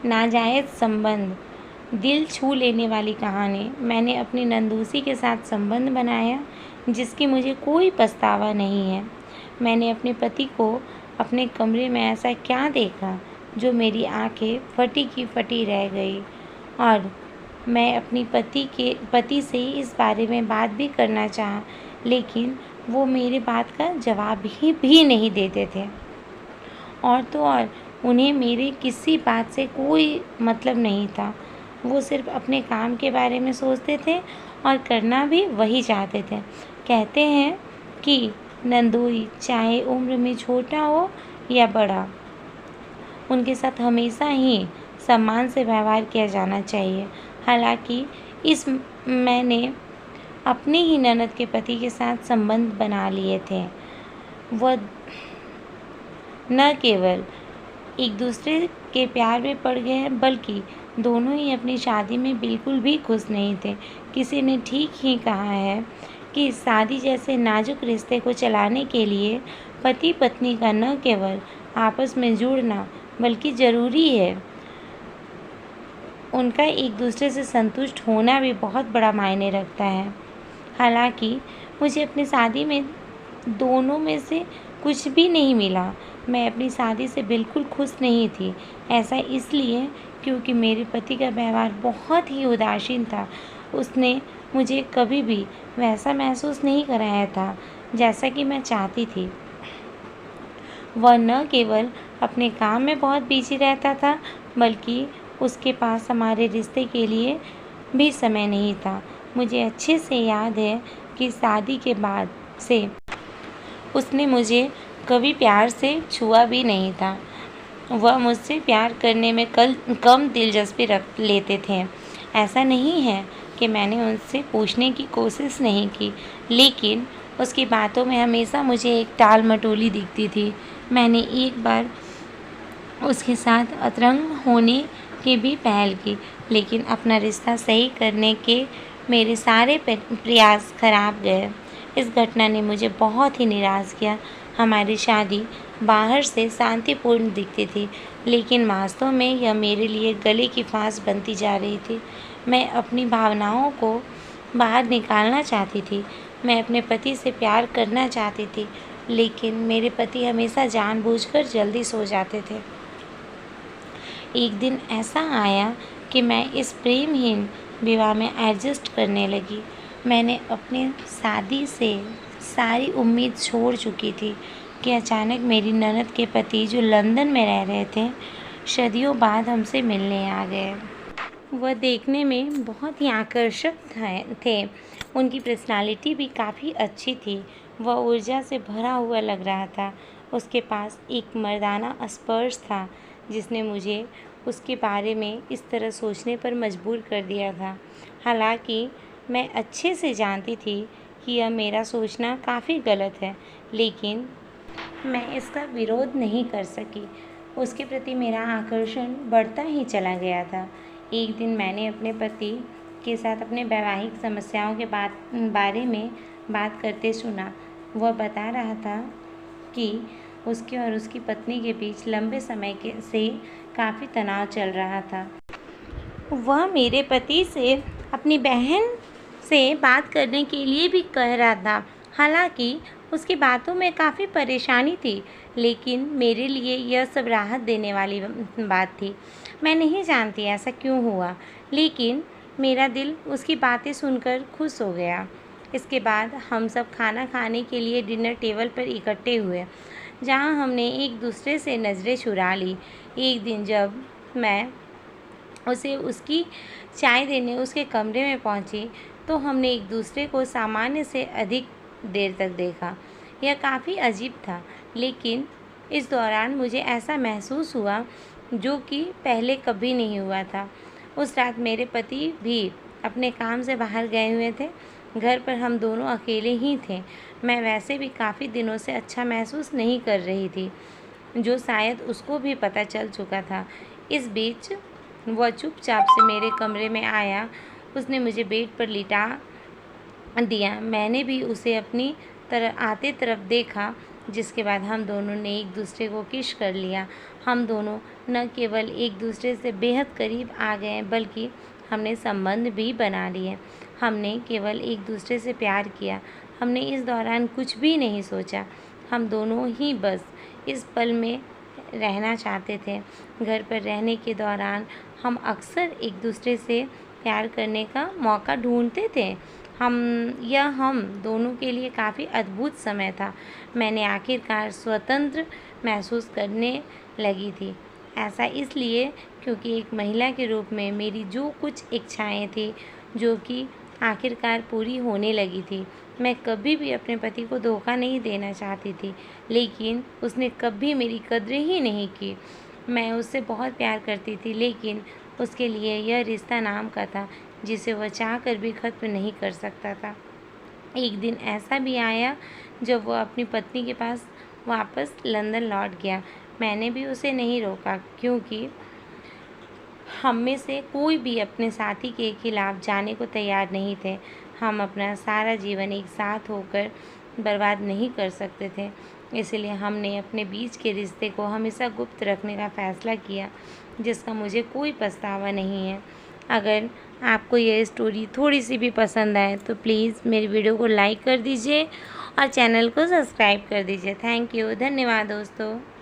नाजायज़ संबंध, दिल छू लेने वाली कहानी। मैंने अपनी नंदूसी के साथ संबंध बनाया जिसकी मुझे कोई पछतावा नहीं है। मैंने अपने पति को अपने कमरे में ऐसा क्या देखा जो मेरी आंखें फटी की फटी रह गई, और मैं अपनी पति से इस बारे में बात भी करना चाहा, लेकिन वो मेरी बात का जवाब भी नहीं देते थे। और तो और उन्हें मेरी किसी बात से कोई मतलब नहीं था। वो सिर्फ अपने काम के बारे में सोचते थे और करना भी वही चाहते थे। कहते हैं कि नंदोई चाहे उम्र में छोटा हो या बड़ा, उनके साथ हमेशा ही सम्मान से व्यवहार किया जाना चाहिए। हालांकि मैंने अपने ही ननद के पति के साथ संबंध बना लिए थे। वह न केवल एक दूसरे के प्यार में पड़ गए हैं, बल्कि दोनों ही अपनी शादी में बिल्कुल भी खुश नहीं थे। किसी ने ठीक ही कहा है कि शादी जैसे नाजुक रिश्ते को चलाने के लिए पति पत्नी का न केवल आपस में जुड़ना बल्कि ज़रूरी है, उनका एक दूसरे से संतुष्ट होना भी बहुत बड़ा मायने रखता है। हालांकि मुझे अपनी शादी में दोनों में से कुछ भी नहीं मिला। मैं अपनी शादी से बिल्कुल खुश नहीं थी। ऐसा इसलिए क्योंकि मेरे पति का व्यवहार बहुत ही उदासीन था। उसने मुझे कभी भी वैसा महसूस नहीं कराया था जैसा कि मैं चाहती थी। वह न केवल अपने काम में बहुत बिजी रहता था, बल्कि उसके पास हमारे रिश्ते के लिए भी समय नहीं था। मुझे अच्छे से याद है कि शादी के बाद से उसने मुझे कभी प्यार से छुआ भी नहीं था। वह मुझसे प्यार करने में कम दिलचस्पी रख लेते थे। ऐसा नहीं है कि मैंने उनसे पूछने की कोशिश नहीं की, लेकिन उसकी बातों में हमेशा मुझे एक टाल मटोली दिखती थी। मैंने एक बार उसके साथ अतरंग होने की भी पहल की, लेकिन अपना रिश्ता सही करने के मेरे सारे प्रयास खराब गए। इस घटना ने मुझे बहुत ही निराश किया। हमारी शादी बाहर से शांतिपूर्ण दिखती थी, लेकिन वास्तव में यह मेरे लिए गले की फांस बनती जा रही थी। मैं अपनी भावनाओं को बाहर निकालना चाहती थी। मैं अपने पति से प्यार करना चाहती थी, लेकिन मेरे पति हमेशा जानबूझकर जल्दी सो जाते थे। एक दिन ऐसा आया कि मैं इस प्रेमहीन विवाह में एडजस्ट करने लगी। मैंने अपनी शादी से सारी उम्मीद छोड़ चुकी थी कि अचानक मेरी ननद के पति, जो लंदन में रह रहे थे, सदियों बाद हमसे मिलने आ गए। वह देखने में बहुत ही आकर्षक थे। उनकी पर्सनालिटी भी काफ़ी अच्छी थी। वह ऊर्जा से भरा हुआ लग रहा था। उसके पास एक मर्दाना स्पर्श था जिसने मुझे उसके बारे में इस तरह सोचने पर मजबूर कर दिया था। हालांकि मैं अच्छे से जानती थी कि यह मेरा सोचना काफ़ी गलत है, लेकिन मैं इसका विरोध नहीं कर सकी। उसके प्रति मेरा आकर्षण बढ़ता ही चला गया था। एक दिन मैंने अपने पति के साथ अपने वैवाहिक समस्याओं के बारे में बात करते सुना। वह बता रहा था कि उसके और उसकी पत्नी के बीच लंबे समय से काफ़ी तनाव चल रहा था। वह मेरे पति से अपनी बहन से बात करने के लिए भी कह रहा था। हालांकि उसकी बातों में काफ़ी परेशानी थी, लेकिन मेरे लिए यह सब राहत देने वाली बात थी। मैं नहीं जानती ऐसा क्यों हुआ, लेकिन मेरा दिल उसकी बातें सुनकर खुश हो गया। इसके बाद हम सब खाना खाने के लिए डिनर टेबल पर इकट्ठे हुए, जहां हमने एक दूसरे से नज़रें चुरा ली। एक दिन जब मैं उसे उसकी चाय देने उसके कमरे में पहुंची, तो हमने एक दूसरे को सामान्य से अधिक देर तक देखा। यह काफ़ी अजीब था, लेकिन इस दौरान मुझे ऐसा महसूस हुआ जो कि पहले कभी नहीं हुआ था। उस रात मेरे पति भी अपने काम से बाहर गए हुए थे। घर पर हम दोनों अकेले ही थे। मैं वैसे भी काफ़ी दिनों से अच्छा महसूस नहीं कर रही थी, जो शायद उसको भी पता चल चुका था। इस बीच वह चुपचाप से मेरे कमरे में आया। उसने मुझे बेड पर लिटा दिया। मैंने भी उसे अपनी तरफ देखा, जिसके बाद हम दोनों ने एक दूसरे को किस कर लिया। हम दोनों न केवल एक दूसरे से बेहद करीब आ गए बल्कि हमने संबंध भी बना लिए। हमने केवल एक दूसरे से प्यार किया। हमने इस दौरान कुछ भी नहीं सोचा। हम दोनों ही बस इस पल में रहना चाहते थे। घर पर रहने के दौरान हम अक्सर एक दूसरे से प्यार करने का मौका ढूंढते थे। हम दोनों के लिए काफ़ी अद्भुत समय था। मैंने आखिरकार स्वतंत्र महसूस करने लगी थी। ऐसा इसलिए क्योंकि एक महिला के रूप में मेरी जो कुछ इच्छाएं थी, जो कि आखिरकार पूरी होने लगी थी। मैं कभी भी अपने पति को धोखा नहीं देना चाहती थी, लेकिन उसने कभी मेरी कद्र ही नहीं की। मैं उससे बहुत प्यार करती थी, लेकिन उसके लिए यह रिश्ता नाम का था, जिसे वह चाहकर भी ख़त्म नहीं कर सकता था। एक दिन ऐसा भी आया जब वह अपनी पत्नी के पास वापस लंदन लौट गया। मैंने भी उसे नहीं रोका, क्योंकि हम में से कोई भी अपने साथी के खिलाफ जाने को तैयार नहीं थे। हम अपना सारा जीवन एक साथ होकर बर्बाद नहीं कर सकते थे। इसलिए हमने अपने बीच के रिश्ते को हमेशा गुप्त रखने का फ़ैसला किया, जिसका मुझे कोई पछतावा नहीं है। अगर आपको यह स्टोरी थोड़ी सी भी पसंद आए तो प्लीज़ मेरी वीडियो को लाइक कर दीजिए और चैनल को सब्सक्राइब कर दीजिए। थैंक यू, धन्यवाद दोस्तों।